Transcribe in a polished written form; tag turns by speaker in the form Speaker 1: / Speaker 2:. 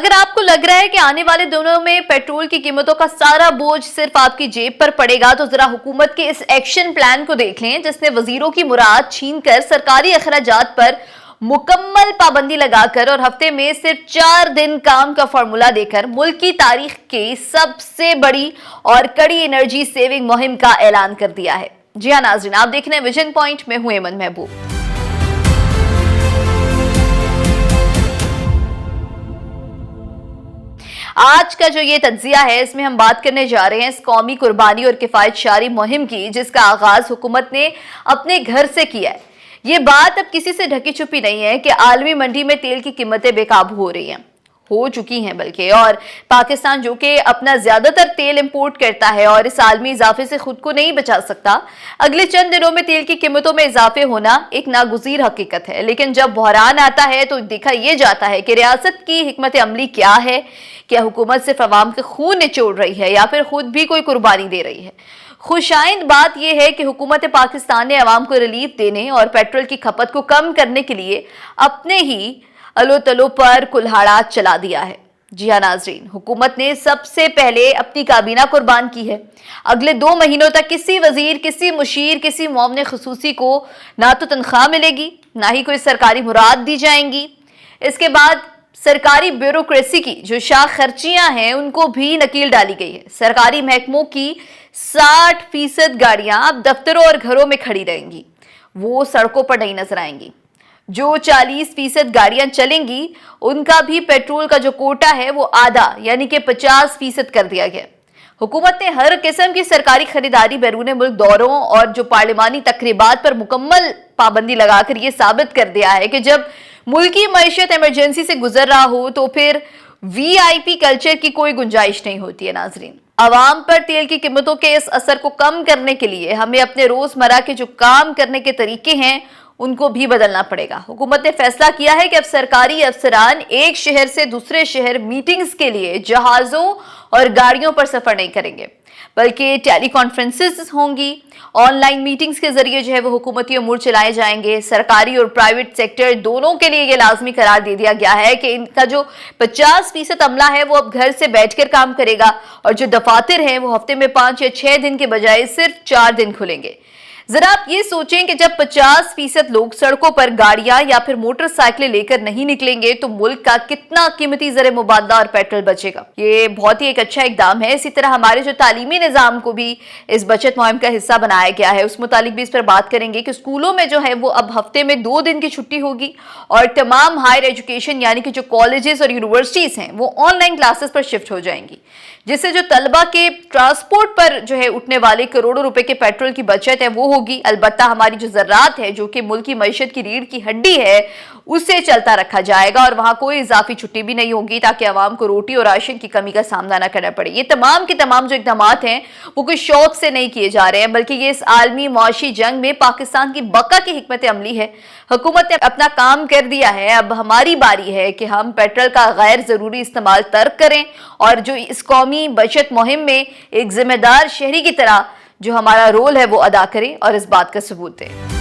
Speaker 1: अगर आपको लग रहा है कि आने वाले दिनों में पेट्रोल की कीमतों का सारा बोझ सिर्फ आपकी जेब पर पड़ेगा, तो जरा हुकूमत के इस एक्शन प्लान को देख लें, जिसने वजीरों की मुराद छीनकर सरकारी अखराजात पर मुकम्मल पाबंदी लगाकर और हफ्ते में सिर्फ 4 दिन काम का फॉर्मूला देकर मुल्क की तारीख की सबसे बड़ी और कड़ी एनर्जी सेविंग मुहिम का ऐलान कर दिया है। जी हाँ नाज़रीन, आप देख रहे हैं विजन पॉइंट में हूं एमन महबूब। आज का जो ये तज्जिया है, इसमें हम बात करने जा रहे हैं इस कौमी कुर्बानी और किफायत शारी मुहिम की, जिसका आगाज हुकूमत ने अपने घर से किया है। ये बात अब किसी से ढकी छुपी नहीं है कि आलमी मंडी में तेल की कीमतें बेकाबू हो रही हैं, हो चुकी हैं बल्कि, और पाकिस्तान जो कि अपना ज्यादातर तेल इंपोर्ट करता है और इस आलमी इजाफे से खुद को नहीं बचा सकता, अगले चंद दिनों में तेल की कीमतों में इजाफे होना एक नागुज़ीर हकीकत है। लेकिन जब बहरान आता है तो देखा यह जाता है कि रियासत की हिकमत अमली क्या है। क्या हुकूमत सिर्फ अवाम के खून निचोड़ रही है या फिर खुद भी कोई कुर्बानी दे रही है? खुशाइंद बात यह है कि हुकूमत पाकिस्तान ने अवाम को रिलीफ देने और पेट्रोल की खपत को कम करने के लिए अपने ही अलो तलो पर कुल्हाड़ा चला दिया है। जी हाँ नाजरीन, हुकूमत ने सबसे पहले अपनी काबीना कुर्बान की है। अगले 2 महीनों तक किसी वजीर, किसी मुशीर, किसी मुआवने खुसूसी को ना तो तनख्वाह मिलेगी, ना ही कोई सरकारी मुराद दी जाएंगी। इसके बाद सरकारी ब्यूरोक्रेसी की जो शाख खर्चियां हैं, उनको भी नकील डाली गई है। सरकारी महकमों की 60% गाड़ियां अब दफ्तरों और घरों में खड़ी रहेंगी, वो सड़कों पर नहीं नजर आएंगी। जो 40% गाड़ियां चलेंगी, उनका भी पेट्रोल का जो कोटा है वो आधा यानी कि 50% कर दिया गया। हुकूमत ने हर किस्म की सरकारी खरीदारी, बैरून मुल्क दौरों और जो पार्लिमानी तकरीबात पर मुकम्मल पाबंदी लगाकर ये साबित कर दिया है कि जब मुल्की मईशत इमरजेंसी से गुजर रहा हो तो फिर वीआईपी कल्चर की कोई गुंजाइश नहीं होती है। नाजरीन, अवाम पर तेल की कीमतों के इस असर को कम करने के लिए हमें अपने रोजमर्रा के जो काम करने के तरीके हैं, उनको भी बदलना पड़ेगा। हुकूमत ने फैसला किया है कि अब सरकारी अफसरान एक शहर से दूसरे शहर मीटिंग्स के लिए जहाजों और गाड़ियों पर सफर नहीं करेंगे, बल्कि टेली कॉन्फ्रेंसेस होंगी। ऑनलाइन मीटिंग्स के जरिए जो है वो हुकूमती अमूर चलाए जाएंगे। सरकारी और प्राइवेट सेक्टर दोनों के लिए ये लाजमी करार दे दिया गया है कि इनका जो 50% अमला है वो अब घर से बैठकर काम करेगा, और जो दफातर हैं वो हफ्ते में 5 या 6 दिन के बजाय सिर्फ 4 दिन खुलेंगे। जरा आप ये सोचें कि जब 50% लोग सड़कों पर गाड़ियां या फिर मोटरसाइकिलें लेकर नहीं निकलेंगे, तो मुल्क का कितना कीमती ज़र मुबादला और पेट्रोल बचेगा। ये बहुत ही एक अच्छा इकदाम है। इसी तरह हमारे जो तालीमी निज़ाम को भी इस बचत मुहिम का हिस्सा बनाया गया है। उस मुतालिक भी इस पर बात करेंगे कि स्कूलों में जो है वो अब हफ्ते में 2 दिन की छुट्टी होगी, और तमाम हायर एजुकेशन यानी कि जो कॉलेजेस और यूनिवर्सिटीज हैं वो ऑनलाइन क्लासेस पर शिफ्ट हो जाएंगी, जिससे जो तलबा के ट्रांसपोर्ट पर जो है उठने वाले करोड़ों रुपए के पेट्रोल की बचत है वो होगी। अलबत्ता हमारी जो ज़रात है, जो कि मुल्क की मईशत की रीढ़ की हड्डी है, उसे चलता रखा जाएगा और वहां कोई इजाफी छुट्टी भी नहीं होगी, ताकि आवाम को रोटी और राशन की कमी का सामना न करना पड़े। ये तमाम के तमाम जो इकदाम हैं वो कोई शौक से नहीं किए जा रहे हैं, बल्कि ये इस आलमी मुआशी जंग में पाकिस्तान की बका की हिकमत अमली है। हुकूमत ने अपना काम कर दिया है, अब हमारी बारी है कि हम पेट्रोल का गैर जरूरी इस्तेमाल तर्क करें और जो इस कौमी बचत मुहिम में एक जिम्मेदार शहरी की तरह जो हमारा रोल है वो अदा करें और इस बात का सबूत दें।